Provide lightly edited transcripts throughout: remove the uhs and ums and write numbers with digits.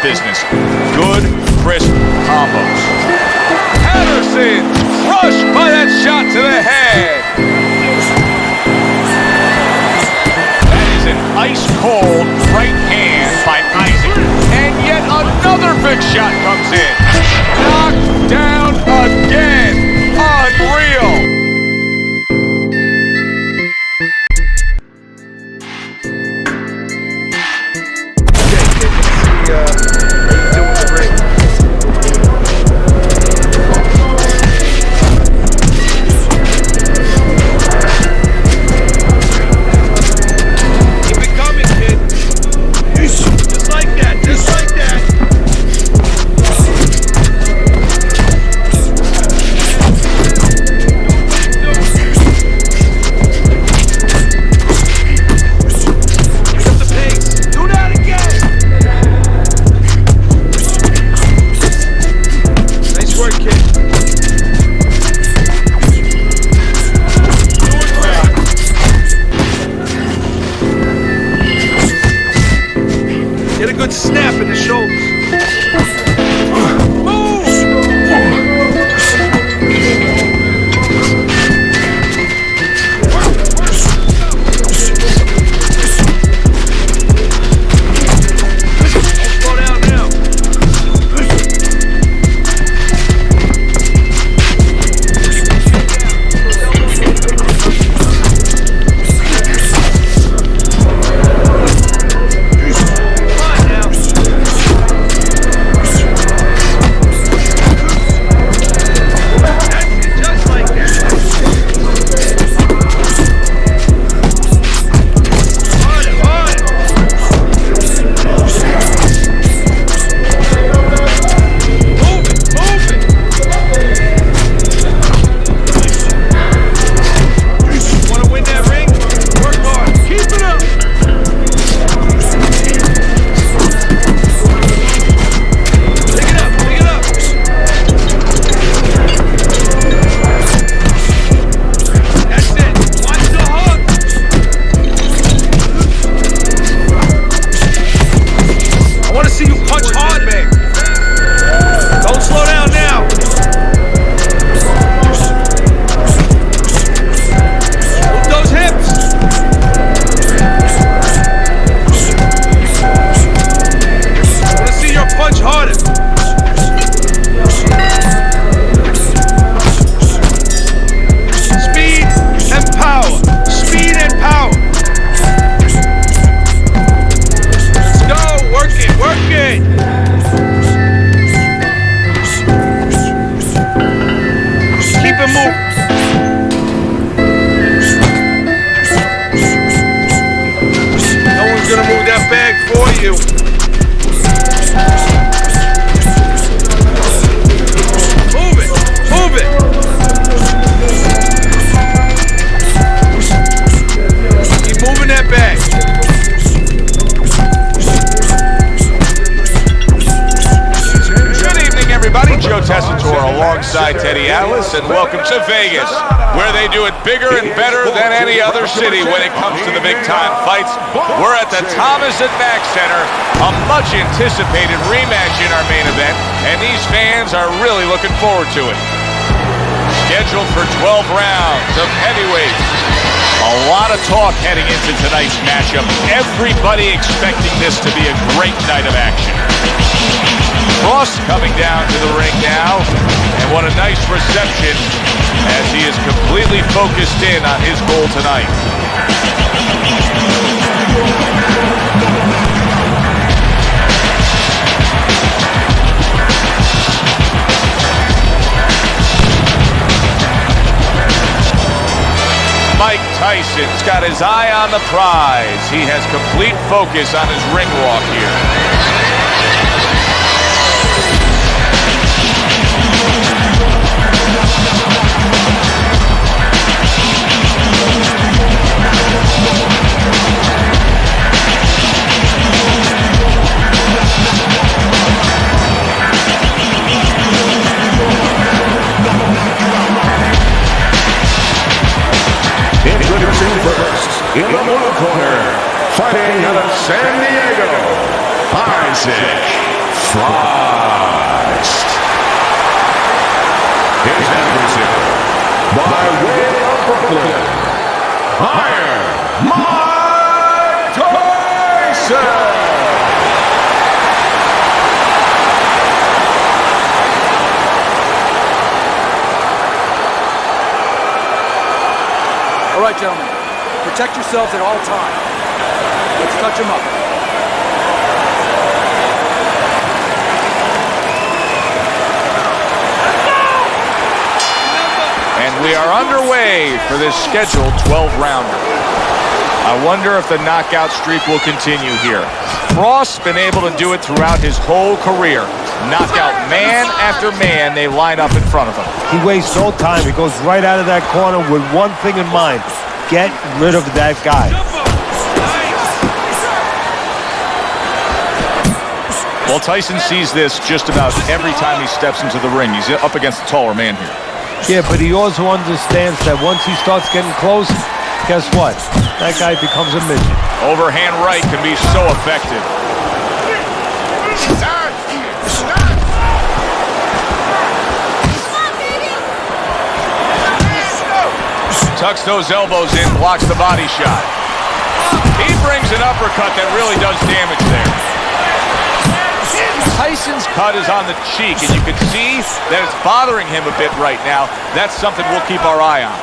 business. Good, crisp combos. Patterson crushed by that shot to the head. That is an ice-cold right hand by Isaac. And yet another big shot comes in. Knocked down again. Unreal. Snap in the shoulders. And welcome to Vegas, where they do it bigger and better than any other city when it comes to the big-time fights. We're at the Thomas & Mack Center, a much-anticipated rematch in our main event, and these fans are really looking forward to it. Scheduled for 12 rounds of heavyweights. A lot of talk heading into tonight's matchup. Everybody expecting this to be a great night of action. Cross coming down to the ring now, and what a nice reception as he is completely focused in on his goal tonight. Mike Tyson's got his eye on the prize. He has complete focus on his ring walk here. In the blue corner, fighting out of San Diego, Isaac Christ. His adversary, by way of Brooklyn, Mike Tyson. All right, gentlemen. Protect yourselves at all times. Let's touch him up. And we are underway for this scheduled 12-rounder. I wonder if the knockout streak will continue here. Frost's been able to do it throughout his whole career. Knockout man after man, they line up in front of him. He wastes no time. He goes right out of that corner with one thing in mind. Get rid of that guy. Well, Tyson sees this just about every time he steps into the ring. He's up against a taller man here. Yeah, but he also understands that once he starts getting close, guess what? That guy becomes a midget. Overhand right can be so effective. Tucks those elbows in, blocks the body shot. He brings an uppercut that really does damage there. Tyson's cut is on the cheek, and you can see that it's bothering him a bit right now. That's something we'll keep our eye on.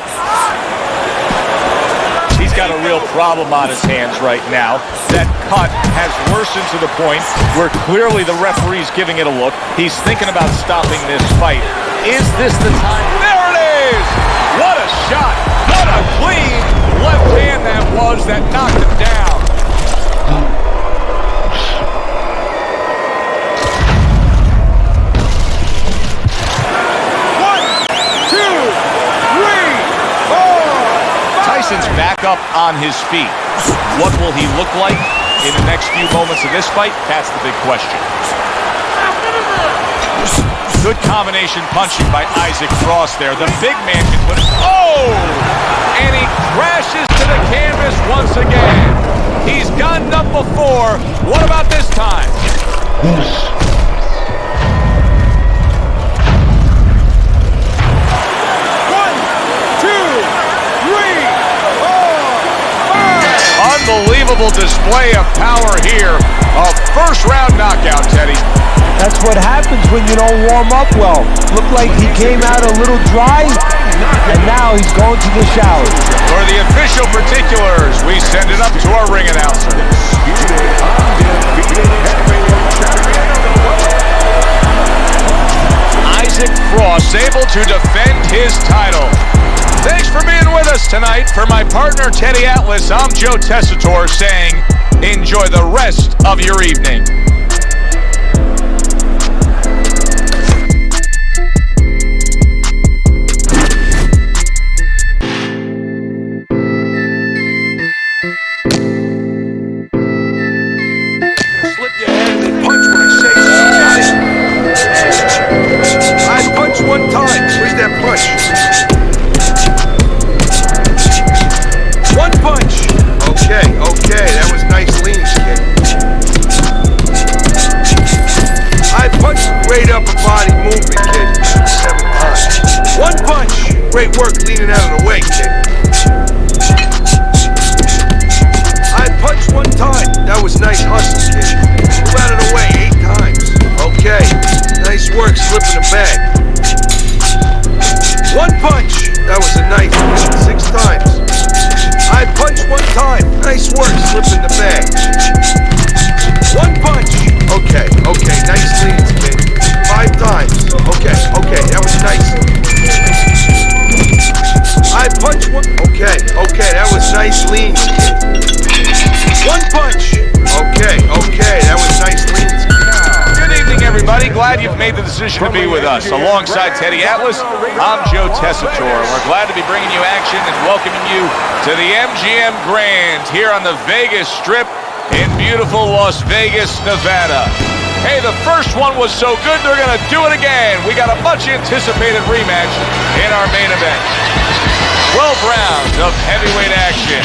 He's got a real problem on his hands right now. That cut has worsened to the point where clearly the referee's giving it a look. He's thinking about stopping this fight. Is this the time? There it is! What a shot! What a clean left hand that was that knocked him down. Tyson's back up on his feet. What will he look like in the next few moments of this fight? That's the big question. Good combination punching by Isaac Frost there. The big man can put it. Oh! And he crashes to the canvas once again. He's gotten up before. What about this time? Unbelievable display of power here. A first-round knockout, Teddy. That's what happens when you don't warm up well. Looked like he came out a little dry, and now he's going to the shower. For the official particulars, we send it up to our ring announcer. Isaac Frost able to defend his title. Thanks for being with us tonight. For my partner, Teddy Atlas, I'm Joe Tessitore saying, enjoy the rest of your evening. Slip your hand and punch when I say so. I punch one time. Where's that punch? One punch. Okay, that was nice lean, kid. I punched great upper body movement, kid. 7 times. One punch. Great work leaning out of the way, kid. I punched one time. That was nice hustle, kid. Move out of the way 8 times. Okay, nice work slipping the bag. One punch. That was a nice 6 times. I punched one time. Nice work slipping the bag. One punch. Okay, nice leads, kid. 5 times. Okay, that was nice. I punched one. Okay, that was nice leads, kid. One punch. Okay, that was nice leads. Good evening, everybody. Glad you've made the decision to be with us. Alongside Teddy Atlas, I'm Joe Tessitore. We're glad to be bringing you action and welcoming you to the MGM Grand here on the Vegas Strip in beautiful Las Vegas, Nevada. Hey, the first one was so good, they're going to do it again. We got a much-anticipated rematch in our main event. 12 rounds of heavyweight action.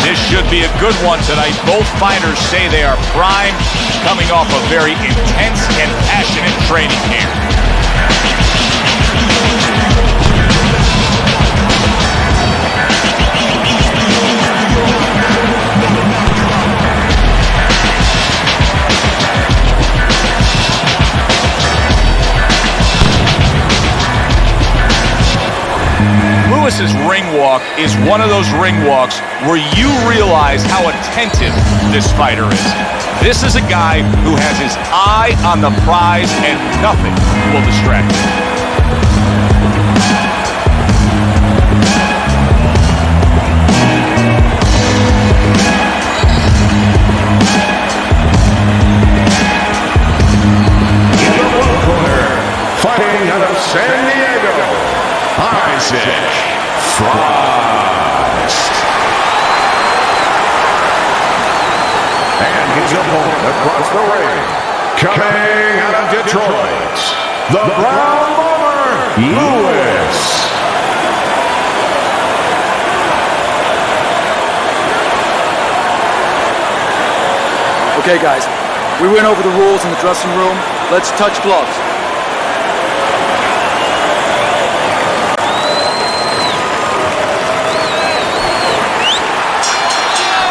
This should be a good one tonight. Both fighters say they are primed, coming off a very intense and passionate training camp. Lewis's ring walk is one of those ring walks where you realize how attentive this fighter is. This is a guy who has his eye on the prize and nothing will distract him. In the blue corner, fighting out of San Diego, Isaac Frost. And his opponent across the ring, coming out of Detroit, the Brown Bomber, Lewis. Okay, guys, we went over the rules in the dressing room. Let's touch gloves.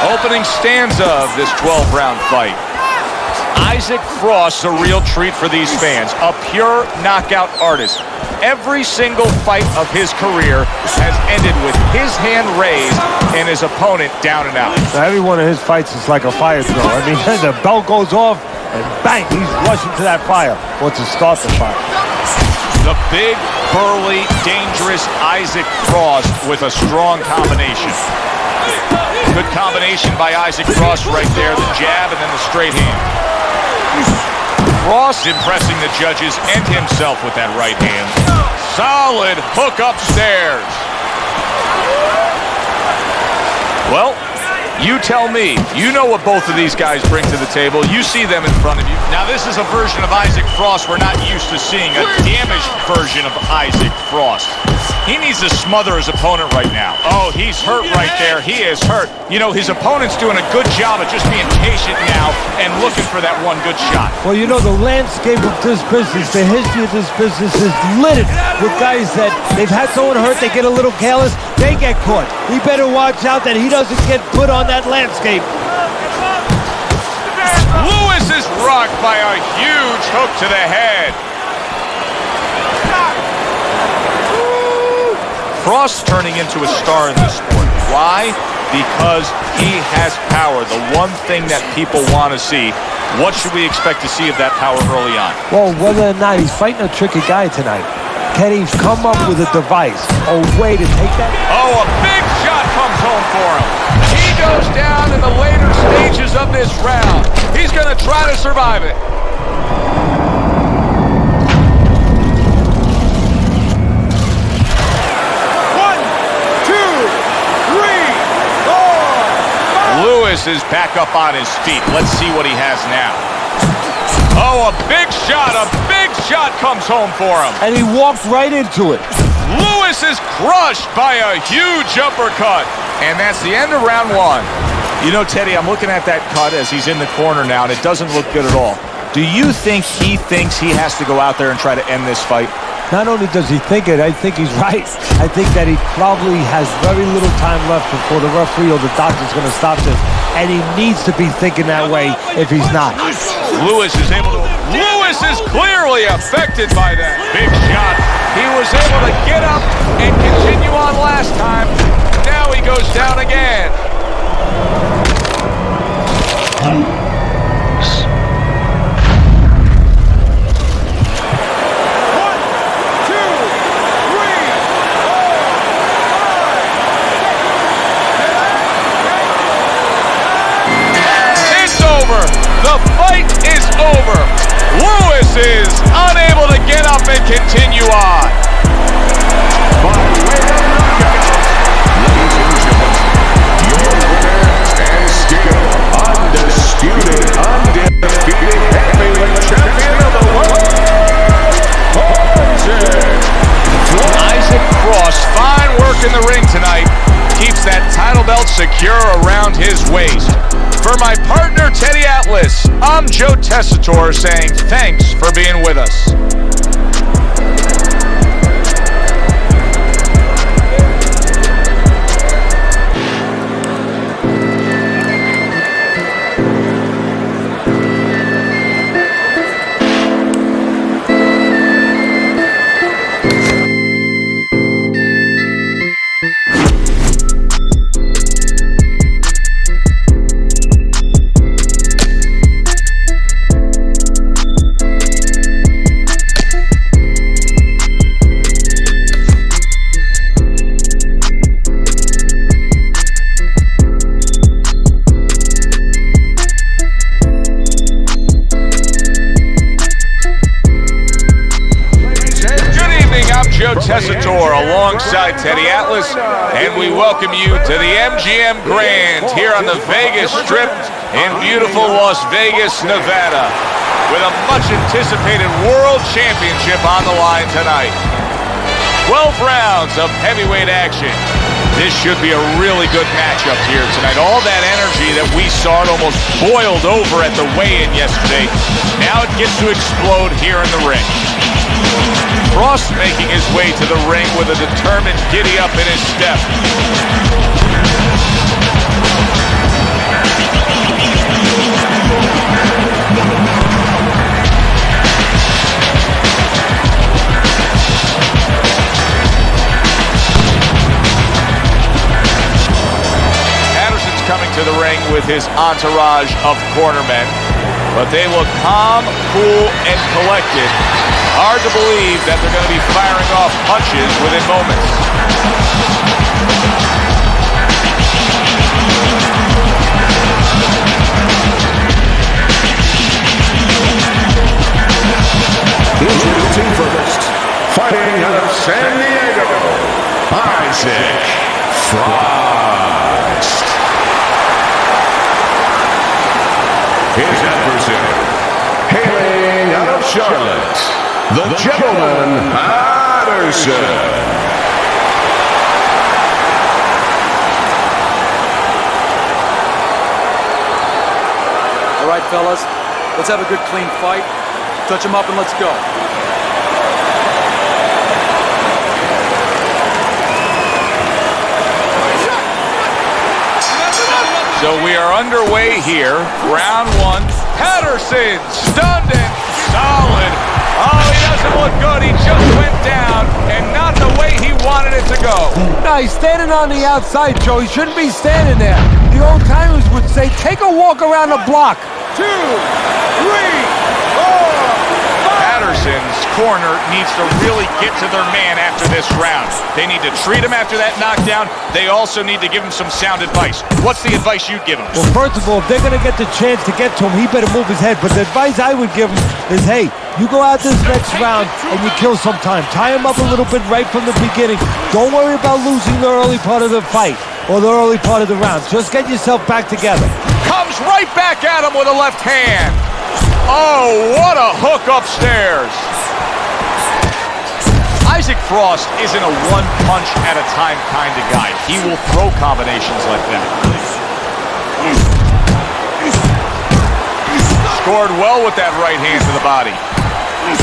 Opening stanza of this 12-round fight. Isaac Frost, a real treat for these fans, a pure knockout artist. Every single fight of his career has ended with his hand raised and his opponent down and out. Now, every one of his fights is like a fire throw. I mean, the bell goes off, and bang, he's rushing to that fire. Wants to start the fire. The big, burly, dangerous Isaac Frost with a strong combination. Good combination by Isaac Frost right there. The jab and then the straight hand. Frost impressing the judges and himself with that right hand. Solid hook upstairs. Well, you tell me. You know what both of these guys bring to the table. You see them in front of you. Now, this is a version of Isaac Frost we're not used to seeing. A damaged version of Isaac Frost. He needs to smother his opponent right now. Oh, he's hurt right there. He is hurt. You know, his opponent's doing a good job of just being patient now and looking for that one good shot. Well, you know, the landscape of this business, the history of this business is littered with guys that they've had someone hurt, they get a little careless, they get caught. He better watch out that he doesn't get put on that landscape. Lewis is rocked by a huge hook to the head. Frost turning into a star in this sport. Why? Because he has power, the one thing that people want to see. What should we expect to see of that power early on? Well, whether or not he's fighting a tricky guy tonight, can he come up with a device, a way to take that? Oh, a big shot comes home for him. He goes down in the later stages of this round. He's going to try to survive it. Lewis is back up on his feet. Let's see what he has now. Oh, a big shot comes home for him. And he walked right into it. Lewis is crushed by a huge uppercut. And that's the end of round one. You know, Teddy, I'm looking at that cut as he's in the corner now, and it doesn't look good at all. Do you think he thinks he has to go out there and try to end this fight? Not only does he think it, I think he's right. I think that he probably has very little time left before the referee or the doctor's going to stop this. And he needs to be thinking that way if he's not. Lewis is clearly affected by that big shot. He was able to get up and continue on last time. Now he goes down again. The fight is over. Lewis is unable to get up and continue on. By way of knockout, ladies and gentlemen, your winner and still undisputed, undefeated heavyweight champion of the world, Isaac Frost, fine work in the ring tonight. Keeps that title belt secure around his waist. For my partner, Teddy Atlas, I'm Joe. Joe Tessitore saying thanks for being with us. Tessitore alongside Teddy Atlas, and we welcome you to the MGM Grand here on the Vegas Strip in beautiful Las Vegas, Nevada, with a much-anticipated World Championship on the line tonight. 12 rounds of heavyweight action. This should be a really good matchup here tonight. All that energy that we saw, it almost boiled over at the weigh-in yesterday. Now it gets to explode here in the ring. Frost making his way to the ring with a determined giddy-up in his step. Patterson's coming to the ring with his entourage of cornermen, but they look calm, cool, and collected. Hard to believe that they're going to be firing off punches within moments. Introducing first, fighting out of San Diego, Isaac Frost. His adversary, hailing out of Charlotte, the gentleman, Patterson. All right, fellas, let's have a good, clean fight. Touch him up and let's go. So we are underway here. Round one. Patterson stunned and solid. Oh, he doesn't look good. He just went down, and not the way he wanted it to go. No, he's standing on the outside, Joe. He shouldn't be standing there. The old timers would say, take a walk around the block. 2, 3, 4. Patterson's corner needs to really get to their man after this round. They need to treat him after that knockdown. They also need to give him some sound advice. What's the advice you'd give him? Well, first of all, if they're going to get the chance to get to him, he better move his head. But the advice I would give him is, hey, you go out this next round and you kill some time. Tie him up a little bit right from the beginning. Don't worry about losing the early part of the fight or the early part of the round. Just get yourself back together. Comes right back at him with a left hand. Oh, what a hook upstairs. Isaac Frost isn't a one-punch-at-a-time kind of guy. He will throw combinations like that. Scored well with that right hand to the body.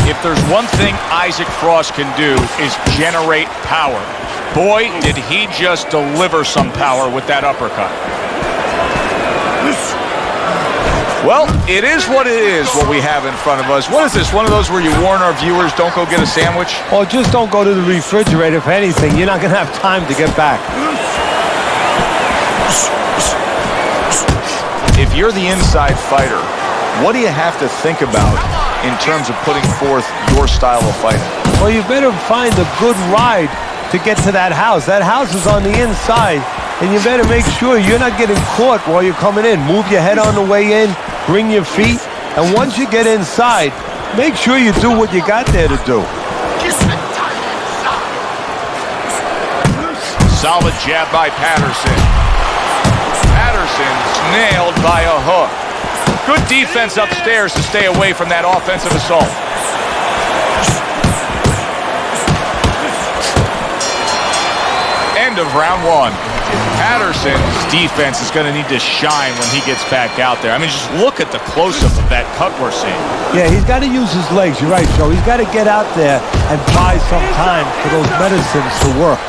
If there's one thing Isaac Frost can do is generate power. Boy, did he just deliver some power with that uppercut. Well, it is what it is, what we have in front of us. What is this, one of those where you warn our viewers, don't go get a sandwich? Or just don't go to the refrigerator for anything. You're not going to have time to get back. If you're the inside fighter, what do you have to think about in terms of putting forth your style of fighting? Well, you better find a good ride to get to that house. That house is on the inside, and you better make sure you're not getting caught while you're coming in. Move your head on the way in, bring your feet, and once you get inside, make sure you do what you got there to do. Solid jab by Patterson. Patterson's nailed by a hook. Good defense upstairs to stay away from that offensive assault. End of round one. Patterson's defense is going to need to shine when he gets back out there. I mean, just look at the close-up of that cut we're seeing. Yeah, he's got to use his legs. You're right, Joe. He's got to get out there and buy some time for those medicines to work.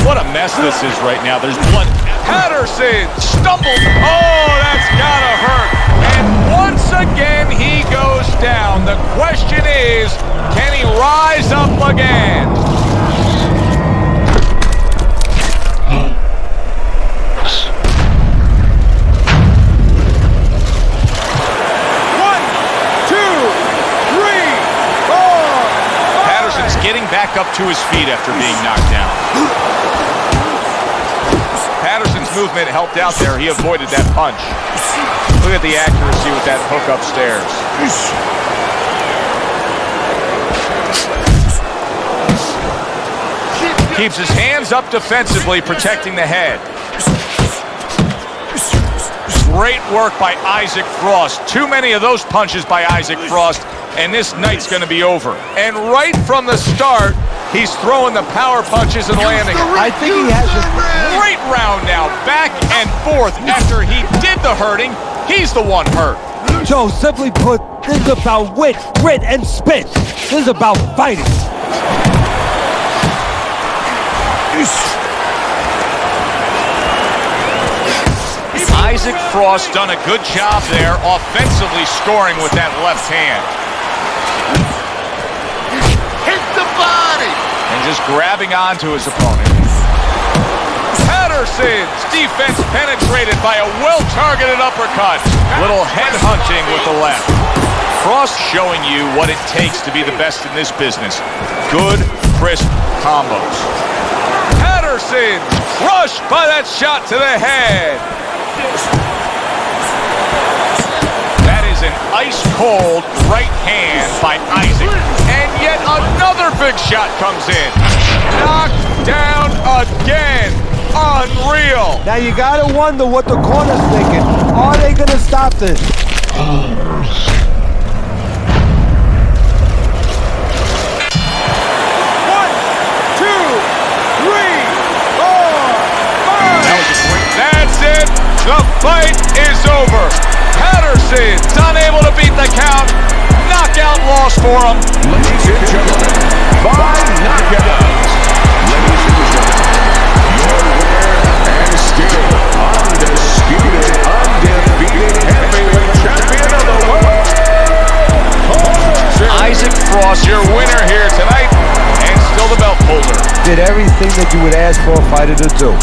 What a mess this is right now. There's blood. Patterson stumbled. Oh, that's gotta hurt. And once again, he goes down. The question is, can he rise up again? One, two, three, four. Patterson's getting back up to his feet after being knocked down. Patterson's movement helped out there. He avoided that punch. Look at the accuracy with that hook upstairs. Keeps his hands up defensively, protecting the head. Great work by Isaac Frost. Too many of those punches by Isaac Frost, and this night's going to be over. And right from the start, he's throwing the power punches and landing. I think he has a great round now, back and forth. After he did the hurting, he's the one hurt. Joe, simply put, this is about wit, grit, and spit. This is about fighting. Isaac Frost done a good job there, offensively scoring with that left hand. Hit the body! And just grabbing onto his opponent. Patterson's defense penetrated by a well-targeted uppercut. Little head hunting with the left. Frost showing you what it takes to be the best in this business. Good, crisp combos. Patterson crushed by that shot to the head. That is an ice-cold right hand by Isaac. And yet another big shot comes in. Knocked down again. Unreal. Now you gotta wonder what the corner's thinking. Are they gonna stop this? One, two, three, four, five. That's it. The fight is over. Patterson's unable to beat the count. Knockout loss for him. Ladies and gentlemen, by knockout. Ladies and gentlemen, your winner and still undisputed, undefeated heavyweight champion of the world, Isaac Frost, your winner here tonight, and still the belt holder. Did everything that you would ask for a fighter to do.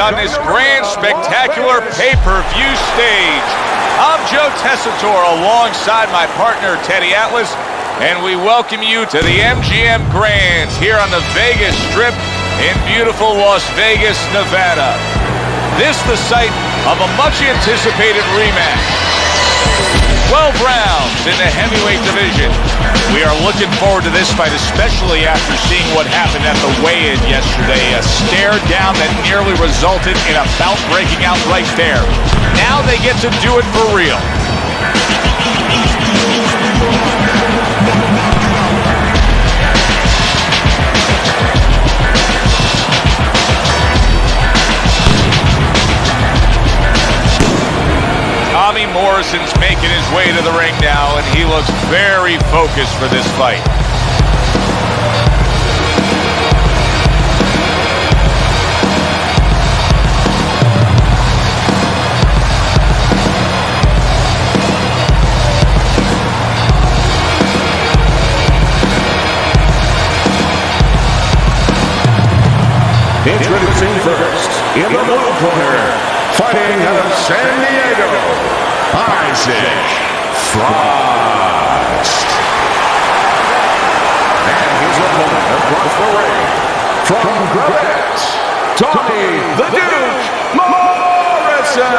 on this grand, spectacular pay-per-view stage. I'm Joe Tessitore alongside my partner, Teddy Atlas, and we welcome you to the MGM Grand here on the Vegas Strip in beautiful Las Vegas, Nevada. This the site of a much-anticipated rematch. 12 rounds in the heavyweight division. We are looking forward to this fight, especially after seeing what happened at the weigh-in yesterday. A stare down that nearly resulted in a bout breaking out right there. Now they get to do it for real. Tommy Morrison's making his way to the ring now, and he looks very focused for this fight. Introducing first, in the blue corner, fighting out of San Diego, Tyson. And his opponent across the ring, from G.O.A.T, Tommy the Duke Morrison.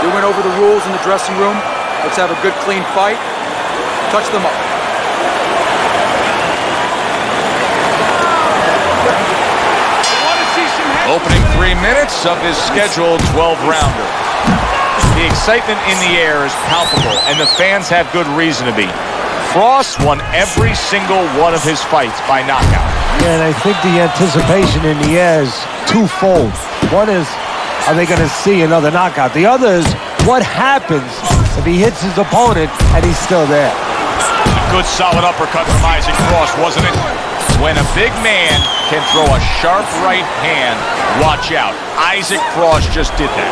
We went over the rules in the dressing room. Let's have a good, clean fight. Touch them up. Opening 3 minutes of this scheduled 12-rounder. The excitement in the air is palpable, and the fans have good reason to be. Frost won every single one of his fights by knockout. Yeah, and I think the anticipation in the air is twofold. One is, are they going to see another knockout? The other is, what happens if he hits his opponent and he's still there? A good solid uppercut from Isaac Frost, wasn't it? When a big man can throw a sharp right hand, watch out. Isaac Frost just did that.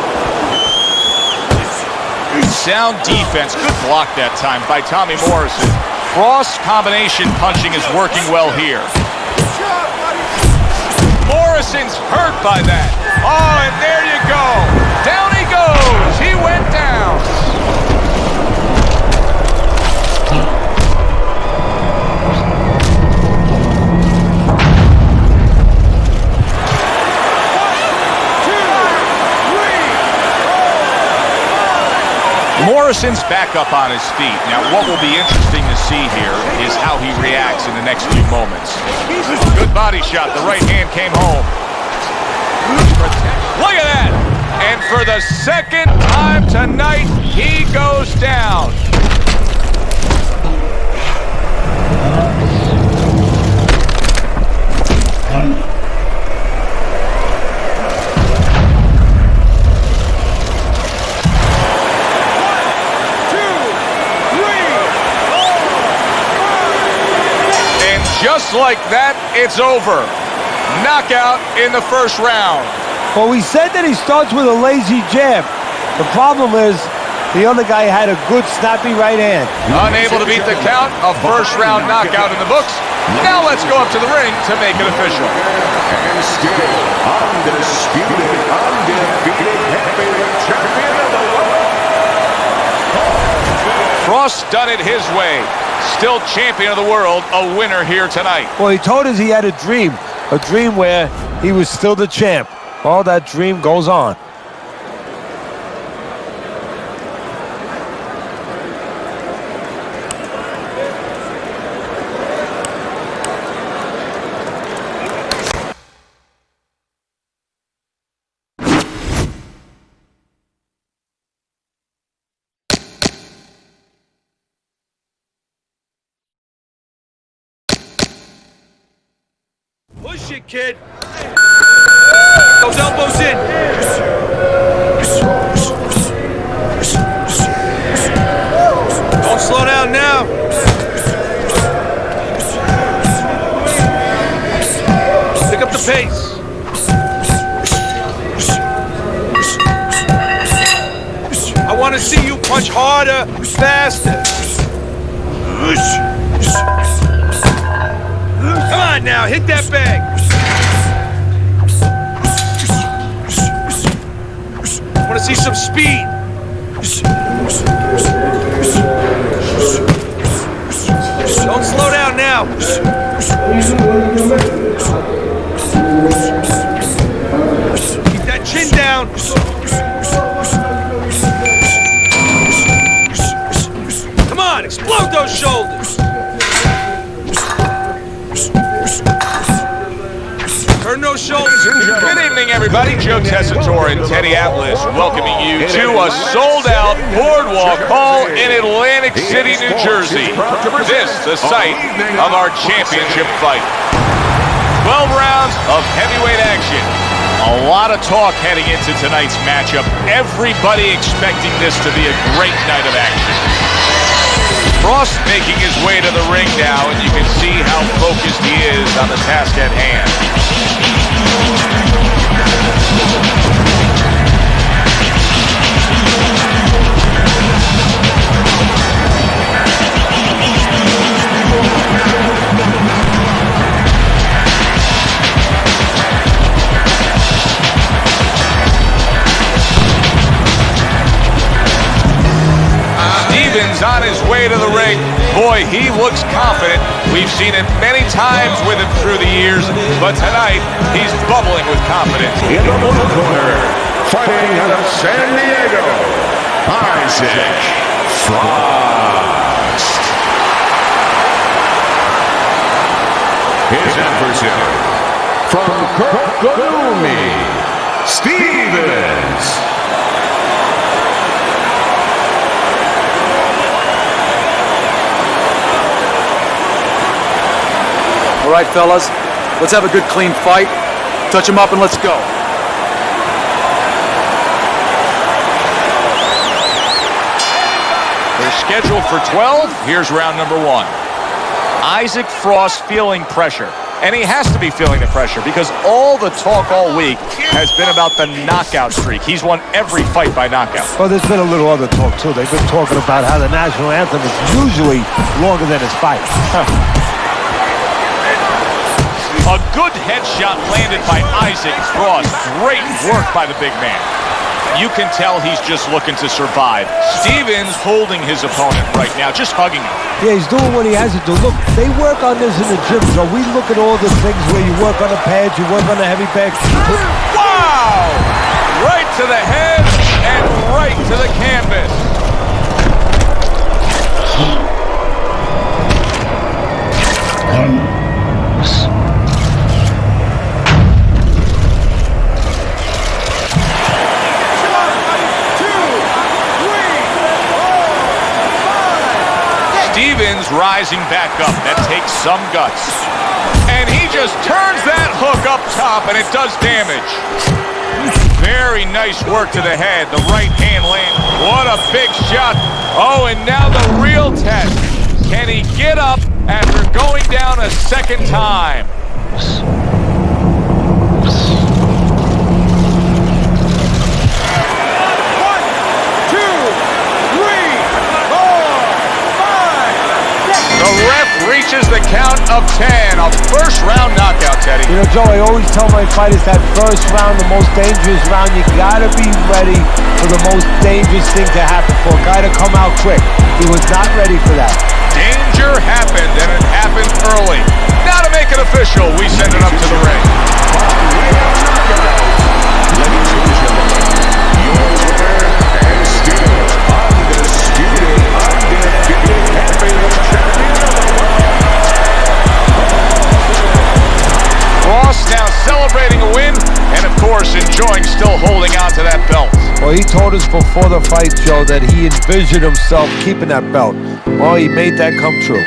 Sound defense. Good block that time by Tommy Morrison. Frost's combination punching is working well here. Morrison's hurt by that. Oh, and there you go. Down he goes. He went down. Morrison's back up on his feet. Now, what will be interesting to see here is how he reacts in the next few moments. Good body shot. The right hand came home. Look at that! And for the second time tonight, he goes down. Just like that, it's over. Knockout in the first round. Well, we said that he starts with a lazy jab. The problem is the other guy had a good, snappy right hand. Unable to beat the count, a first-round knockout in the books. Now let's go up to the ring to make it official. And still undisputed, undefeated heavyweight champion of the world. Frost done it his way. Still champion of the world, a winner here tonight. Well, he told us he had a dream where he was still the champ. All that dream goes on. Push it, kid. Those elbows in. Don't slow down now. Pick up the pace. I want to see you punch harder, faster. Come on now, hit that bag. Want to see some speed? Don't slow down now. Keep that chin down. Come on, explode those shoulders. Turn those shoulders. Good evening, everybody. Joe Tessitore and Teddy Atlas welcoming you to a sold-out Boardwalk Hall in Atlantic City, New Jersey. This, the site of our championship fight. 12 rounds of heavyweight action. A lot of talk heading into tonight's matchup. Everybody expecting this to be a great night of action. Frost making his way to the ring now, and you can see how focused he is on the task at hand. Stevens on his way to the ring. Boy, he looks confident. We've seen it many times with him through the years, but tonight he's bubbling with confidence. In the blue corner, fighting out of San Diego, Isaac Frost. His adversary, from Kokoumi, Stevens. All right, fellas, let's have a good, clean fight. Touch him up and let's go. They're scheduled for 12. Here's round number 1. Isaac Frost feeling pressure. And he has to be feeling the pressure because all the talk all week has been about the knockout streak. He's won every fight by knockout. Well, there's been a little other talk, too. They've been talking about how the national anthem is usually longer than his fight. A good headshot landed by Isaac Frost. Great work by the big man. You can tell he's just looking to survive. Stevens holding his opponent right now, just hugging him. Yeah, he's doing what he has to do. Look, they work on this in the gym, so we look at all the things where you work on the pads, you work on the heavy bags. Wow! Right to the head and right to the canvas. Stevens rising back up. That takes some guts. And he just turns that hook up top, and it does damage. Very nice work to the head. The right hand lane. What a big shot. Oh, and now the real test. Can he get up after going down a second time? Reaches the count of 10. A first-round knockout, Teddy. You know, Joe, I always tell my fighters that first round, the most dangerous round, you gotta be ready for the most dangerous thing to happen, for a guy to come out quick. He was not ready for that. Danger happened, and it happened early. Now to make it official, we send it up to the ring. Ladies and gentlemen, your winner and still undisputed heavyweight champion of the world. Frost now celebrating a win, and of course enjoying still holding on to that belt. Well, he told us before the fight, Joe, that he envisioned himself keeping that belt. Well, he made that come true.